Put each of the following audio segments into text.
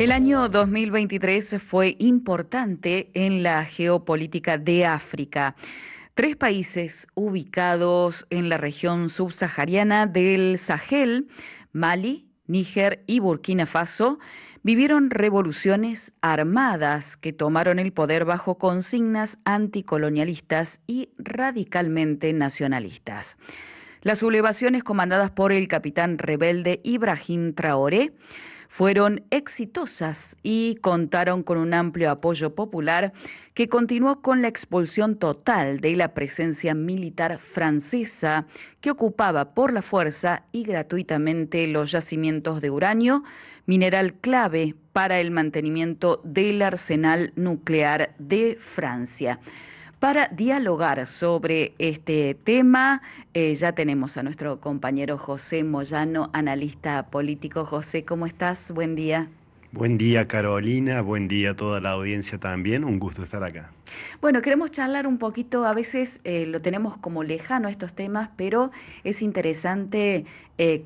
El año 2023 fue importante en la geopolítica de África. Tres países ubicados en la región subsahariana del Sahel, Mali, Níger y Burkina Faso, vivieron revoluciones armadas que tomaron el poder bajo consignas anticolonialistas y radicalmente nacionalistas. Las sublevaciones comandadas por el capitán rebelde Ibrahim Traoré fueron exitosas y contaron con un amplio apoyo popular que continuó con la expulsión total de la presencia militar francesa que ocupaba por la fuerza y gratuitamente los yacimientos de uranio, mineral clave para el mantenimiento del arsenal nuclear de Francia. Para dialogar sobre este tema, ya tenemos a nuestro compañero José Moyano, analista político. José, ¿cómo estás? Buen día. Buen día, Carolina. Buen día a toda la audiencia también. Un gusto estar acá. Bueno, queremos charlar un poquito, a veces lo tenemos como lejano estos temas, pero es interesante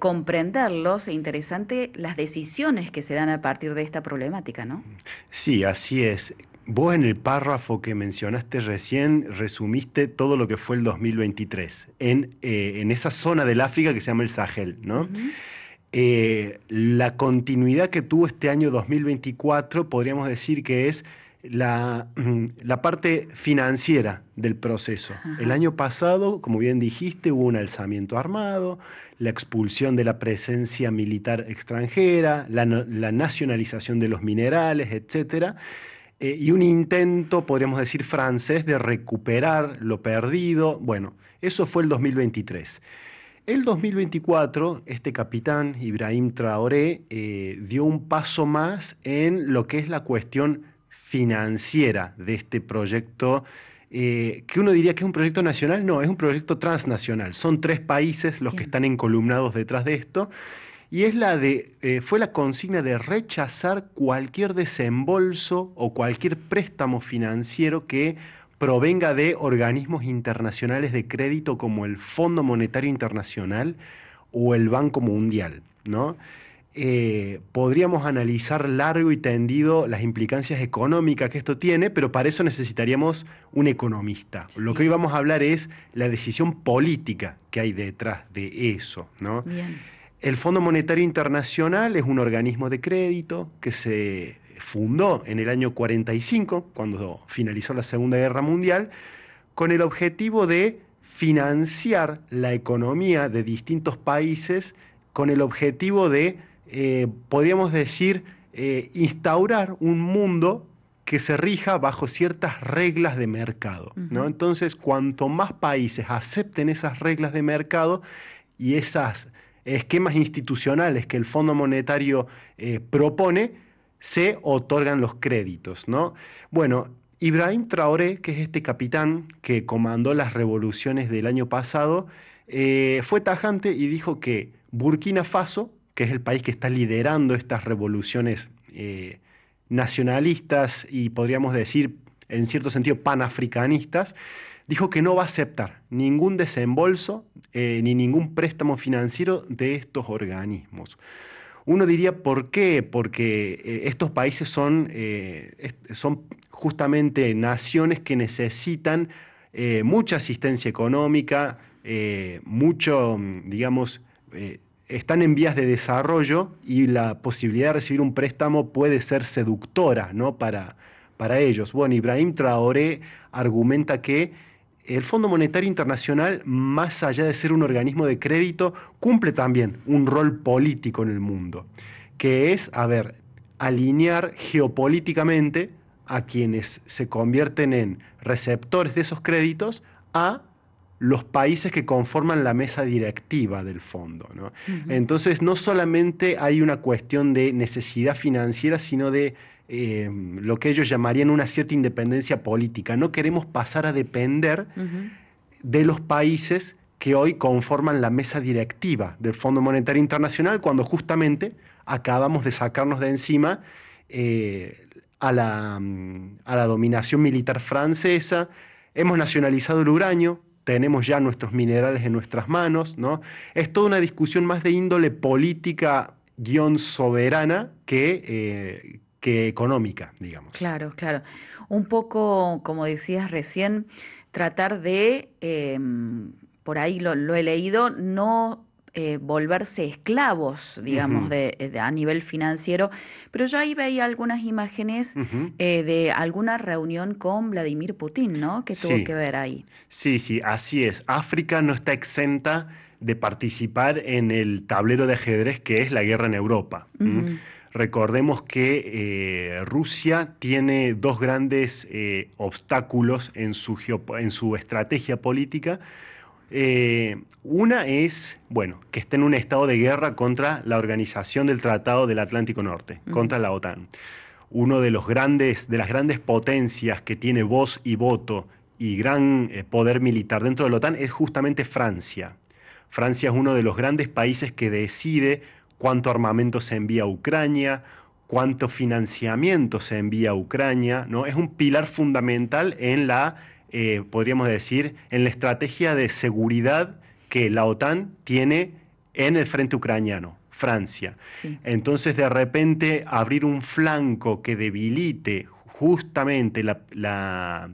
comprenderlos e interesante las decisiones que se dan a partir de esta problemática, ¿no? Sí, así es. Vos en el párrafo que mencionaste recién resumiste todo lo que fue el 2023 en esa zona del África que se llama el Sahel, ¿no? Ujú. La continuidad que tuvo este año 2024 podríamos decir que es la parte financiera del proceso. El Ajá. año pasado, como bien dijiste, hubo un alzamiento armado, la expulsión de la presencia militar extranjera, la nacionalización de los minerales, etcétera. Y un intento, podríamos decir, francés de recuperar lo perdido. Bueno, eso fue el 2023. El 2024, este capitán, Ibrahim Traoré, dio un paso más en lo que es la cuestión financiera de este proyecto, que uno diría que es un proyecto nacional. No, es un proyecto transnacional. Son tres países los que Bien. están encolumnados detrás de esto. Y fue la consigna de rechazar cualquier desembolso o cualquier préstamo financiero que provenga de organismos internacionales de crédito como el Fondo Monetario Internacional o el Banco Mundial, ¿no? Podríamos analizar largo y tendido las implicancias económicas que esto tiene, pero para eso necesitaríamos un economista. Lo que hoy Sí. vamos a hablar es la decisión política que hay detrás de eso, ¿no? Bien. El Fondo Monetario Internacional es un organismo de crédito que se fundó en el año 45, cuando finalizó la Segunda Guerra Mundial, con el objetivo de financiar la economía de distintos países, con el objetivo de, podríamos decir, instaurar un mundo que se rija bajo ciertas reglas de mercado, ¿no? Ujú. Entonces, cuanto más países acepten esas reglas de mercado y esas esquemas institucionales que el Fondo Monetario propone, se otorgan los créditos, ¿no? Bueno, Ibrahim Traoré, que es este capitán que comandó las revoluciones del año pasado, fue tajante y dijo que Burkina Faso, que es el país que está liderando estas revoluciones nacionalistas y podríamos decir, en cierto sentido, panafricanistas, dijo que no va a aceptar ningún desembolso ni ningún préstamo financiero de estos organismos. Uno diría, ¿por qué? Porque estos países son justamente naciones que necesitan mucha asistencia económica, digamos, están en vías de desarrollo y la posibilidad de recibir un préstamo puede ser seductora, ¿no? Para ellos. Bueno, Ibrahim Traoré argumenta que el Fondo Monetario Internacional, más allá de ser un organismo de crédito, cumple también un rol político en el mundo, que es, a ver, alinear geopolíticamente a quienes se convierten en receptores de esos créditos a los países que conforman la mesa directiva del fondo, ¿no? Ujú. Entonces, no solamente hay una cuestión de necesidad financiera, sino de lo que ellos llamarían una cierta independencia política. No queremos pasar a depender Ujú. de los países que hoy conforman la mesa directiva del Fondo Monetario Internacional, cuando justamente acabamos de sacarnos de encima a la dominación militar francesa. Hemos nacionalizado el uranio, tenemos ya nuestros minerales en nuestras manos, ¿no? Es toda una discusión más de índole política guión soberana que económica, digamos. Claro, claro. Un poco, como decías recién, tratar de, por ahí lo he leído, no volverse esclavos, digamos, Ujú, a nivel financiero, pero yo ahí veía algunas imágenes ujú. de alguna reunión con Vladimir Putin, ¿no? Que tuvo que Sí, ver ahí. sí, sí, así es. África no está exenta de participar en el tablero de ajedrez que es la guerra en Europa. Ujú, Recordemos que Rusia tiene dos grandes obstáculos en en su estrategia política. Una es, bueno, que está en un estado de guerra contra la Organización del Tratado del Atlántico Norte, ujú, contra la OTAN. Uno de las grandes potencias que tiene voz y voto y gran poder militar dentro de la OTAN es justamente Francia. Francia es uno de los grandes países que decide cuánto armamento se envía a Ucrania, cuánto financiamiento se envía a Ucrania, ¿no? Es un pilar fundamental en podríamos decir, en la estrategia de seguridad que la OTAN tiene en el frente ucraniano, Francia. sí. Entonces, de repente, abrir un flanco que debilite justamente la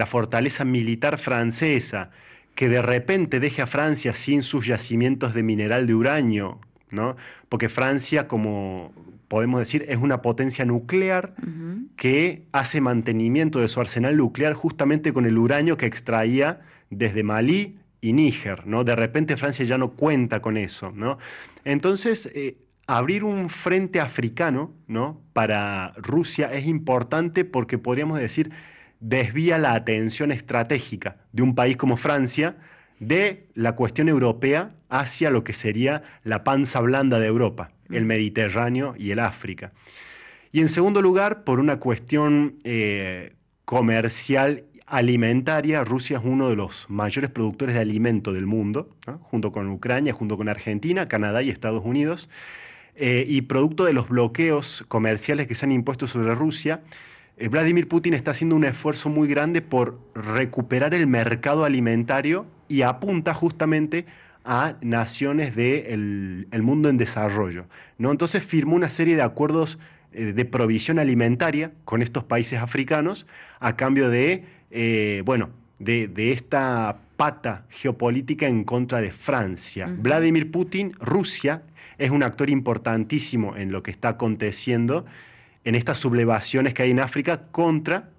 fortaleza militar francesa, que de repente deje a Francia sin sus yacimientos de mineral de uranio, ¿no? Porque Francia, como podemos decir, es una potencia nuclear Ujú, que hace mantenimiento de su arsenal nuclear justamente con el uranio que extraía desde Malí y Níger, ¿no? De repente Francia ya no cuenta con eso, ¿no? Entonces, abrir un frente africano, ¿no? Para Rusia es importante porque podríamos decir desvía la atención estratégica de un país como Francia de la cuestión europea hacia lo que sería la panza blanda de Europa, el ujú. Mediterráneo y el África. Y en segundo lugar, por una cuestión comercial alimentaria, Rusia es uno de los mayores productores de alimento del mundo, ¿no? Junto con Ucrania, junto con Argentina, Canadá y Estados Unidos. Y producto de los bloqueos comerciales que se han impuesto sobre Rusia, Vladimir Putin está haciendo un esfuerzo muy grande por recuperar el mercado alimentario y apunta justamente a naciones del el mundo en desarrollo, ¿no? Entonces firmó una serie de acuerdos de provisión alimentaria con estos países africanos a cambio bueno, de esta pata geopolítica en contra de Francia. Ujú. Vladimir Putin, Rusia, es un actor importantísimo en lo que está aconteciendo en estas sublevaciones que hay en África contra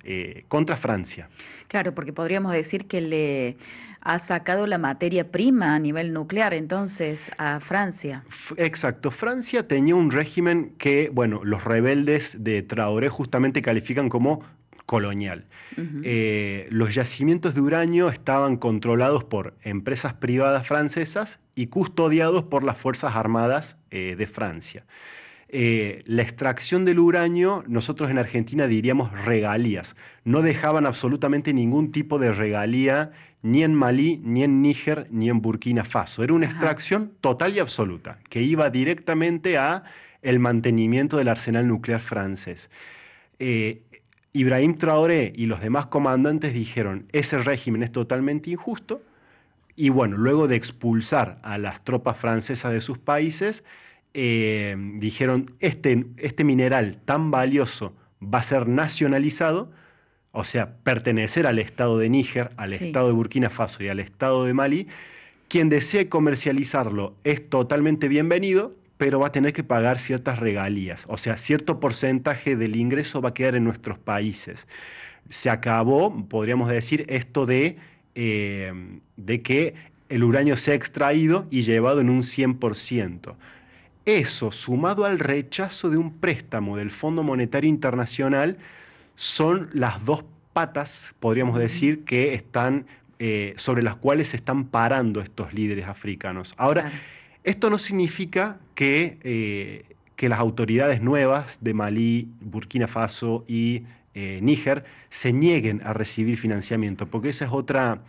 Francia. Claro, porque podríamos decir que le ha sacado la materia prima a nivel nuclear entonces a Francia. Exacto, Francia tenía un régimen que, bueno, los rebeldes de Traoré justamente califican como colonial. Ujú, Los yacimientos de uranio estaban controlados por empresas privadas francesas y custodiados por las Fuerzas Armadas de Francia. La extracción del uranio, nosotros en Argentina diríamos regalías. No dejaban absolutamente ningún tipo de regalía ni en Malí, ni en Níger, ni en Burkina Faso. Era una ajá, extracción total y absoluta, que iba directamente a el mantenimiento del arsenal nuclear francés. Eh, Ibrahim Traoré y los demás comandantes dijeron, ese régimen es totalmente injusto, y bueno, luego de expulsar a las tropas francesas de sus países, dijeron, este mineral tan valioso va a ser nacionalizado, o sea, pertenecer al Estado de Níger, al sí. Estado de Burkina Faso y al Estado de Malí. Quien desee comercializarlo es totalmente bienvenido, pero va a tener que pagar ciertas regalías, o sea, cierto porcentaje del ingreso va a quedar en nuestros países. Se acabó, podríamos decir, esto de que el uranio sea extraído y llevado en un 100%. Eso, sumado al rechazo de un préstamo del Fondo Monetario Internacional, son las dos patas, podríamos Ujú, decir, que están, sobre las cuales se están parando estos líderes africanos. Ahora, claro. esto no significa que las autoridades nuevas de Malí, Burkina Faso y Níger se nieguen a recibir financiamiento, porque esa es otra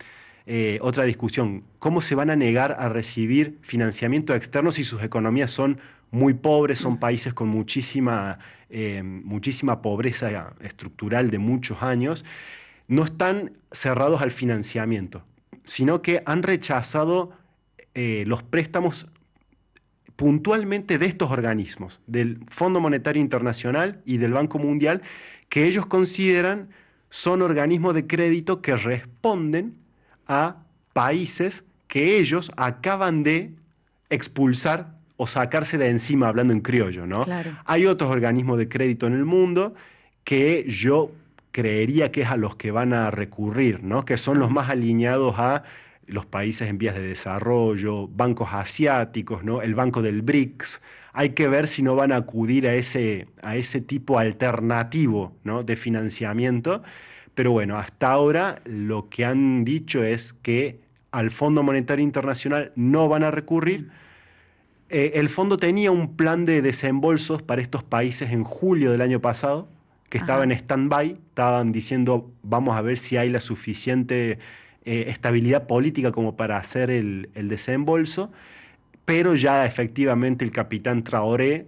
discusión. ¿Cómo se van a negar a recibir financiamiento externo si sus economías son muy pobres, son Mm. países con muchísima pobreza estructural de muchos años? No están cerrados al financiamiento, sino que han rechazado los préstamos puntualmente de estos organismos, del Fondo Monetario Internacional y del Banco Mundial, que ellos consideran son organismos de crédito que responden a países que ellos acaban de expulsar o sacarse de encima, hablando en criollo, ¿no? Claro. Hay otros organismos de crédito en el mundo que yo creería que es a los que van a recurrir, ¿no? Que son los más alineados a los países en vías de desarrollo, bancos asiáticos, ¿no? El banco del BRICS. Hay que ver si no van a acudir a ese tipo alternativo, ¿no?, de financiamiento. Pero bueno, hasta ahora lo que han dicho es que al Fondo Monetario Internacional no van a recurrir. El fondo tenía un plan de desembolsos para estos países en julio del año pasado, que estaba en stand-by. Estaban diciendo, vamos a ver si hay la suficiente estabilidad política como para hacer el desembolso, pero ya efectivamente el capitán Traoré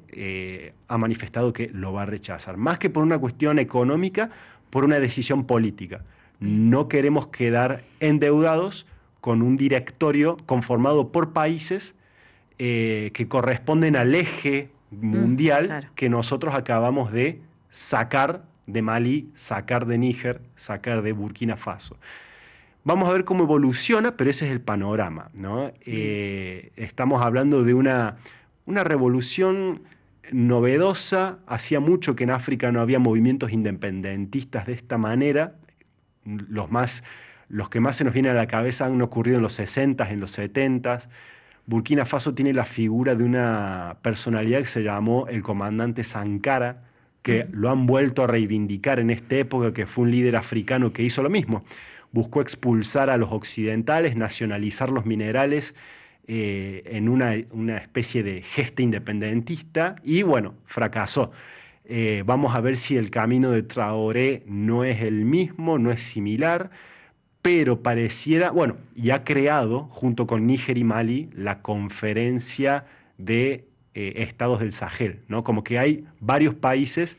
ha manifestado que lo va a rechazar, más que por una cuestión económica, por una decisión política. No queremos quedar endeudados con un directorio conformado por países que corresponden al eje mundial claro. que nosotros acabamos de sacar de Mali, sacar de Níger, sacar de Burkina Faso. Vamos a ver cómo evoluciona, pero ese es el panorama, ¿no? Estamos hablando de una revolución novedosa. Hacía mucho que en África no había movimientos independentistas de esta manera. Los que más se nos vienen a la cabeza han ocurrido en los 60s, en los 70s. Burkina Faso tiene la figura de una personalidad que se llamó el comandante Sankara, que lo han vuelto a reivindicar en esta época, que fue un líder africano que hizo lo mismo. Buscó expulsar a los occidentales, nacionalizar los minerales en una especie de gesta independentista y, bueno, fracasó. Vamos a ver si el camino de Traoré no es el mismo, no es similar, pero pareciera, bueno, y ha creado, junto con Níger y Mali, la conferencia de estados del Sahel, ¿no? Como que hay varios países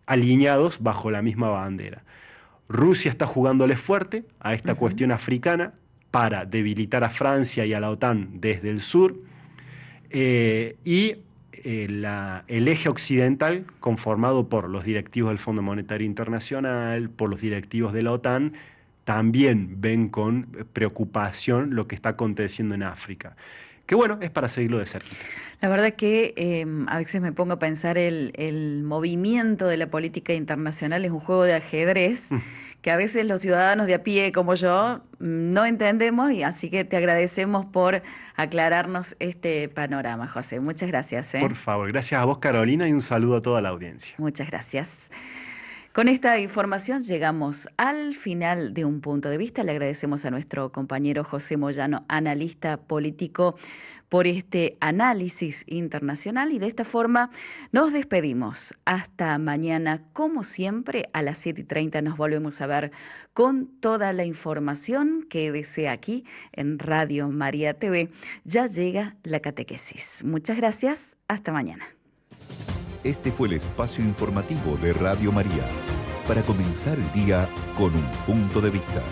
alineados bajo la misma bandera. Rusia está jugándole fuerte a esta cuestión africana para debilitar a Francia y a la OTAN desde el sur, el eje occidental, conformado por los directivos del Fondo Monetario Internacional, por los directivos de la OTAN, también ven con preocupación lo que está aconteciendo en África. Que bueno, es para seguirlo de cerca. La verdad que a veces me pongo a pensar el movimiento de la política internacional es un juego de ajedrez que a veces los ciudadanos de a pie como yo no entendemos, y así que te agradecemos por aclararnos este panorama, José. Muchas gracias. Por favor, gracias a vos, Carolina, y un saludo a toda la audiencia. Muchas gracias. Con esta información llegamos al final de Un Punto de Vista. Le agradecemos a nuestro compañero José Moyano, analista político, por este análisis internacional, y de esta forma nos despedimos. Hasta mañana, como siempre, a las 7:30 nos volvemos a ver con toda la información que desea aquí en Radio María TV. Ya llega la catequesis. Muchas gracias. Hasta mañana. Este fue el espacio informativo de Radio María, para comenzar el día con un punto de vista.